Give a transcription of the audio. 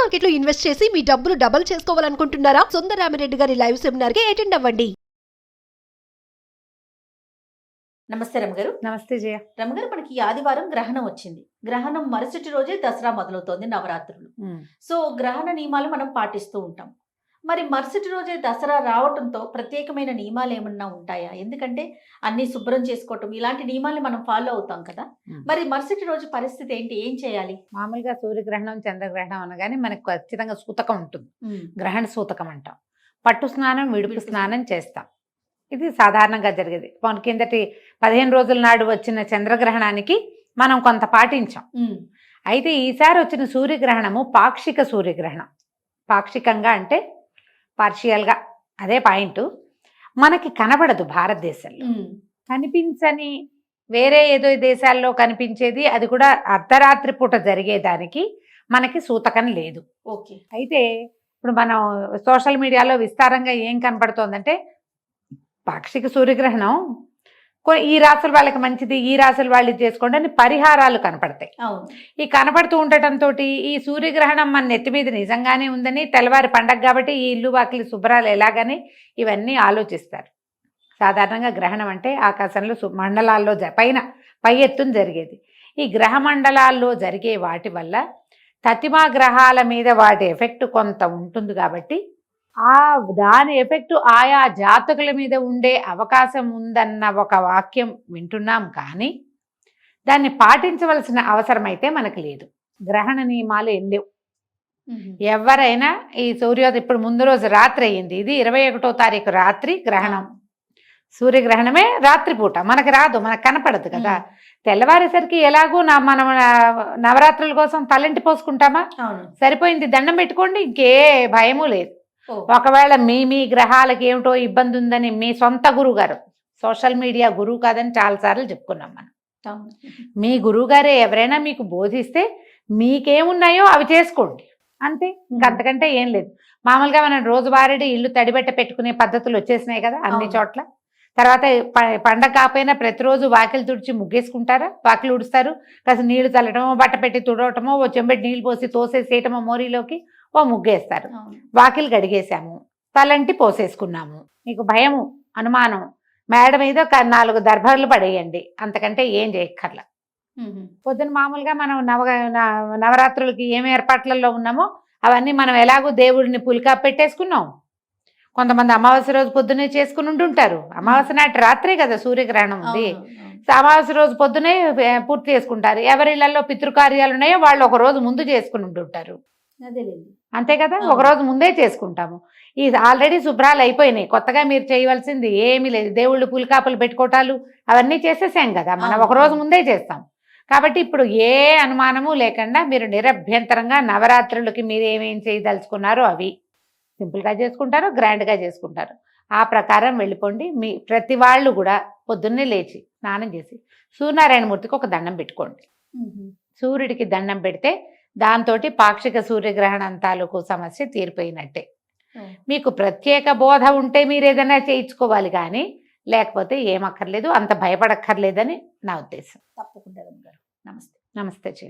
Market లో invest చేసి మీ డబ్బులు డబుల్ చేసుకోవాలనుకుంటున్నారా? సుందరరామిరెడ్డి గారి లైవ్ సెమినార్ కి అటెండ్ అవ్వండి. నమస్తే రమగారు. నమస్తే జయ. రమగారు, మనకి ఈ ఆదివారం గ్రహణం వచ్చింది. గ్రహణం మరుసటి రోజే దసరా మొదలవుతోంది, నవరాత్రులు. సో గ్రహణ నియమాలు మనం పాటిస్తూ ఉంటాం. మరి మరుసటి రోజే దసరా రావటంతో ప్రత్యేకమైన నియమాలు ఏమన్నా ఉంటాయా? ఎందుకంటే అన్ని శుభ్రం చేసుకోవటం ఇలాంటి నియమాలు మనం ఫాలో అవుతాం కదా. మరి మరుసటి రోజు పరిస్థితి ఏంటి? ఏం చేయాలి? మామూలుగా సూర్యగ్రహణం చంద్రగ్రహణం అనగానే మనకు ఖచ్చితంగా సూతకం ఉంటుంది. గ్రహణ సూతకం అంటాం. పట్టు స్నానం, విడుపు స్నానం చేస్తాం. ఇది సాధారణంగా జరిగేది. కిందటి 15 రోజుల నాడు వచ్చిన చంద్రగ్రహణానికి మనం కొంత పాటించాం. అయితే ఈసారి వచ్చిన సూర్యగ్రహణము పాక్షిక సూర్యగ్రహణం. పాక్షికంగా అంటే పార్షియల్గా, అదే పాయింట్. మనకి కనబడదు భారతదేశంలో. కనిపించని వేరే ఏదో దేశాల్లో కనిపించేది, అది కూడా అర్ధరాత్రి పూట జరిగేదానికి మనకి సూతకం లేదు. ఓకే. అయితే ఇప్పుడు మనం సోషల్ మీడియాలో విస్తారంగా ఏం కనపడుతోందంటే, పాక్షిక సూర్యగ్రహణం ఈ రాశుల వాళ్ళకి మంచిది, ఈ రాశుల వాళ్ళు ఇది చేసుకోండి అని పరిహారాలు కనపడతాయి. ఈ కనపడుతూ ఉండటంతో ఈ సూర్యగ్రహణం మన నెత్తి మీద నిజంగానే ఉందని, తెల్లవారి పండగ కాబట్టి ఈ ఇల్లు వాకిలి శుభ్రాలు ఎలాగని ఇవన్నీ ఆలోచిస్తారు. సాధారణంగా గ్రహణం అంటే ఆకాశంలో మండలాల్లో పై ఎత్తున జరిగేది. ఈ గ్రహ మండలాల్లో జరిగే వాటి వల్ల తతిమా గ్రహాల మీద వాటి ఎఫెక్ట్ కొంత ఉంటుంది కాబట్టి దాని ఎఫెక్ట్ ఆయా జాతకుల మీద ఉండే అవకాశం ఉందన్న ఒక వాక్యం వింటున్నాం. కానీ దాన్ని పాటించవలసిన అవసరం అయితే మనకు లేదు. గ్రహణ నియమాలు ఏం లేవు. ఎవరైనా ఈ సూర్యోదయం ఇప్పుడు ముందు రోజు రాత్రి అయ్యింది, ఇది 21వ తారీఖు రాత్రి గ్రహణం. సూర్యగ్రహణమే రాత్రిపూట, మనకు రాదు, మనకు కనపడదు కదా. తెల్లవారేసరికి ఎలాగో మనం నవరాత్రుల కోసం తలంటి పోసుకుంటామా, సరిపోయింది, దండం పెట్టుకోండి, ఇంకే భయము లేదు. ఒకవేళ మీ గ్రహాలకి ఏమిటో ఇబ్బంది ఉందని మీ సొంత గురువు గారు, సోషల్ మీడియా గురువు కాదని చాలాసార్లు చెప్పుకున్నాం మనం, మీ గురువు గారే ఎవరైనా మీకు బోధిస్తే మీకేమున్నాయో అవి చేసుకోండి అంతే. ఇంకంతకంటే ఏం లేదు. మామూలుగా మనం రోజువారీ ఇల్లు తడిబెట్ట పెట్టుకునే పద్ధతులు వచ్చేసినాయి కదా అన్ని చోట్ల. తర్వాత పండగ కాకపోయినా ప్రతిరోజు వాకిలు తుడిచి ముగ్గేసుకుంటారా, వాకిలు ఉడుస్తారు, కాస్త నీళ్లు చల్లటమో, బట్ట పెట్టి తుడవటమో, ఓ చెంబెట్టి నీళ్ళు పోసి తోసేసేయటమో మోరీలోకి, ఓ ముగ్గేస్తారు. వాకిలు గడిగేసాము, తలంటి పోసేసుకున్నాము. మీకు భయము, అనుమానం, మేడ మీద 4 దర్భాలు పడేయండి, అంతకంటే ఏం చేయక్కర్లా. పొద్దున మామూలుగా మనం నవరాత్రులకి ఏమి ఏర్పాట్లలో ఉన్నామో అవన్నీ మనం ఎలాగో దేవుడిని పులికా పెట్టేసుకున్నాం. కొంతమంది అమావాస్య రోజు పొద్దునే చేసుకుని ఉంటుంటారు. అమావాస్య నాటి రాత్రే కదా సూర్యగ్రహణం ఉంది. అమావాస్య రోజు పొద్దునే పూర్తి చేసుకుంటారు. ఎవరిళ్లలో పితృకార్యాలు ఉన్నాయో వాళ్ళు ఒక రోజు ముందు చేసుకుని ఉంటుంటారు. అంతే కదా, ఒక రోజు ముందే చేసుకుంటాము. ఇది ఆల్రెడీ శుభ్రాలు అయిపోయినాయి, కొత్తగా మీరు చేయవలసింది ఏమీ లేదు. దేవుళ్ళు పులికాపులు పెట్టుకోవటాలు అవన్నీ చేసేసాం కదా మనం, ఒక రోజు ముందే చేస్తాం. కాబట్టి ఇప్పుడు ఏ అనుమానము లేకుండా మీరు నిరభ్యంతరంగా నవరాత్రులకి మీరు ఏమేం చేయదలుచుకున్నారో అవి సింపుల్గా చేసుకుంటారు, గ్రాండ్గా చేసుకుంటారు. ఆ ప్రకారం వెళ్ళిపోండి. మీ ప్రతి వాళ్ళు కూడా పొద్దున్నే లేచి స్నానం చేసి సూర్యనారాయణమూర్తికి ఒక దండం పెట్టుకోండి. సూర్యుడికి దండం పెడితే దాంతో పాక్షిక సూర్యగ్రహణం తాలూకు సమస్య తీరిపోయినట్టే. మీకు ప్రత్యేక బోధ ఉంటే మీరు ఏదైనా చేయించుకోవాలి, కానీ లేకపోతే ఏమక్కర్లేదు, అంత భయపడక్కర్లేదని నా ఉద్దేశం. తప్పకుండా. నమస్తే. నమస్తే.